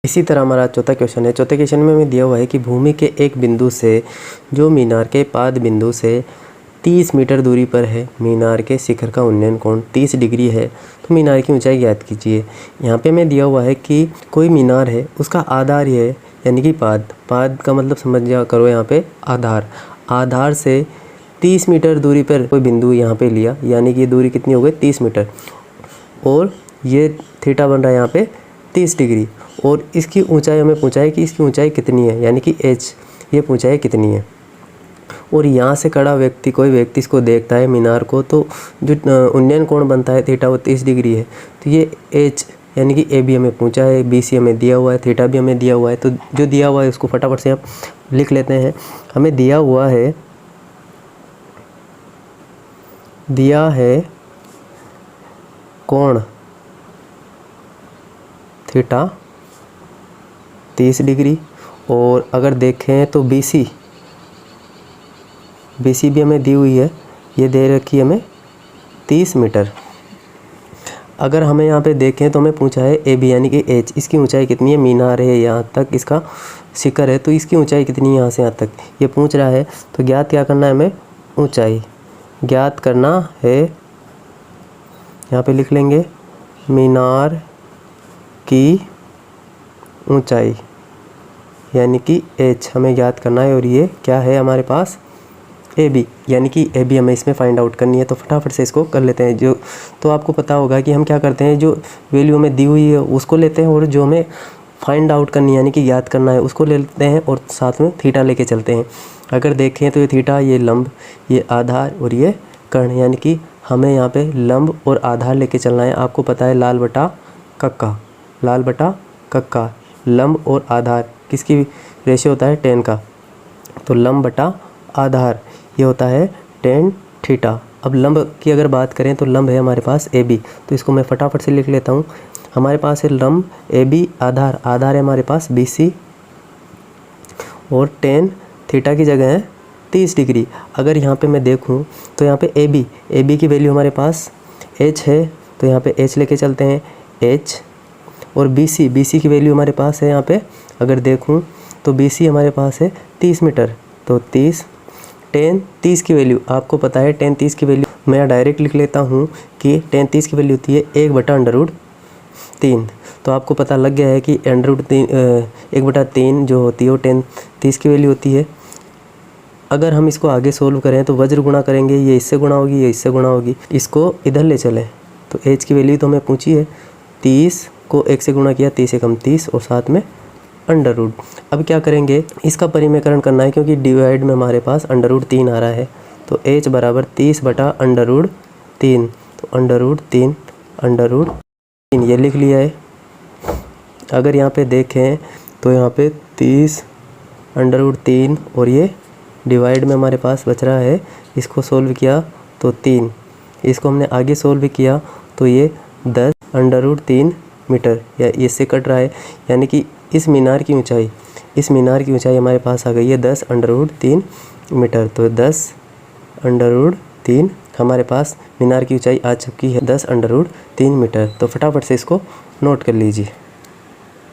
इसी तरह हमारा चौथा क्वेश्चन है। चौथे क्वेश्चन में हमें दिया हुआ है कि भूमि के एक बिंदु से जो मीनार के पाद बिंदु से 30 मीटर दूरी पर है, मीनार के शिखर का उन्नयन कोण 30 डिग्री है, तो मीनार की ऊंचाई ज्ञात कीजिए। यहाँ पे हमें दिया हुआ है कि कोई मीनार है, उसका आधार ये है, यानी कि पाद का मतलब समझ जा करो यहाँ पे आधार से 30 मीटर दूरी पर कोई बिंदु यहाँ पे लिया, यानी कि दूरी कितनी हो गई 30 मीटर, और ये थीटा बन रहा है यहाँ पे 30 डिग्री, और इसकी ऊंचाई हमें पूछा है कि इसकी ऊंचाई कितनी है, यानी कि h, ये पूछा है कितनी है। और यहाँ से खड़ा व्यक्ति, कोई व्यक्ति इसको देखता है मीनार को, तो जो उन्नयन कोण बनता है थीटा वो 30 डिग्री है। तो ये h यानी कि ए बी हमें पूछा है, बी सी हमें दिया हुआ है, थीटा भी हमें दिया हुआ है। तो जो दिया हुआ है उसको फटाफट से आप लिख लेते हैं। हमें दिया है कोण थीटा 30 डिग्री, और अगर देखें तो बी सी भी हमें दी हुई है, ये दे रखी है हमें 30 मीटर। अगर हमें यहाँ पे देखें तो हमें पूछा है ए बी यानी कि एच, इसकी ऊंचाई कितनी है, मीनार है यहाँ तक, इसका शिखर है, तो इसकी ऊंचाई कितनी है यहाँ से यहाँ तक, ये पूछ रहा है। तो ज्ञात क्या करना है, हमें ऊंचाई ज्ञात करना है। यहाँ पे लिख लेंगे मीनार की ऊंचाई यानी कि h हमें ज्ञात करना है, और ये क्या है हमारे पास ए बी, यानी कि ए बी हमें इसमें फाइंड आउट करनी है। तो फटाफट से इसको कर लेते हैं। तो आपको पता होगा कि हम क्या करते हैं, जो वैल्यू हमें दी हुई है उसको लेते हैं, और जो हमें फाइंड आउट करनी है यानी कि ज्ञात करना है उसको ले लेते हैं, और साथ में थीटा लेके चलते हैं। अगर देखें तो ये थीटा, ये लंब, ये आधार और ये कर्ण, यानी कि हमें यहाँ पे लंब और आधार लेके चलना है। आपको पता है लाल बटा कक्का, लंब और आधार किसकी रेशियो होता है, tan का। तो लंब बटा आधार ये होता है tan थीटा। अब लंब की अगर बात करें तो लंब है हमारे पास ए बी, तो इसको मैं फटाफट से लिख लेता हूँ। हमारे पास है लंब ए बी, आधार है हमारे पास बी सी, और tan थीटा की जगह है 30 डिग्री। अगर यहाँ पे मैं देखूँ तो यहाँ पे ए बी की वैल्यू हमारे पास h है, तो यहाँ पे h लेके चलते हैं h, और बी सी की वैल्यू हमारे पास है यहाँ पे, अगर देखूँ तो बी सी हमारे पास है 30 मीटर, तो 30 tan 30 की वैल्यू आपको पता है, tan 30 की वैल्यू मैं डायरेक्ट लिख लेता हूँ कि tan 30 की वैल्यू होती है 1/√3। तो आपको पता लग गया है कि 1/3 जो होती है वो tan 30 की वैल्यू होती है। अगर हम इसको आगे सोल्व करें तो वज्र गुणा करेंगे, ये इससे गुणा होगी, ये इससे गुणा होगी, इसको इधर ले चलें तो h की वैल्यू तो हमें पूछी है, 30 को 1 से गुणा किया, 30 एकम 30, और साथ में √। अब क्या करेंगे, इसका परिमेयकरण करना है, क्योंकि डिवाइड में हमारे पास √3 आ रहा है। तो h बराबर 30/√3, तो √3 ये लिख लिया है। अगर यहाँ पे देखें तो यहाँ पे 30/√3, और ये डिवाइड में हमारे पास बच रहा है, इसको सोल्व किया तो 3, इसको हमने आगे सोल्व किया तो ये 10/√3 मीटर, या इससे कट रहा है, यानी कि इस मीनार की ऊंचाई हमारे पास आ गई है 10/√3 मीटर। तो 10/√3 हमारे पास मीनार की ऊंचाई आ चुकी है 10/√3 मीटर। तो फटाफट से इसको नोट कर लीजिए।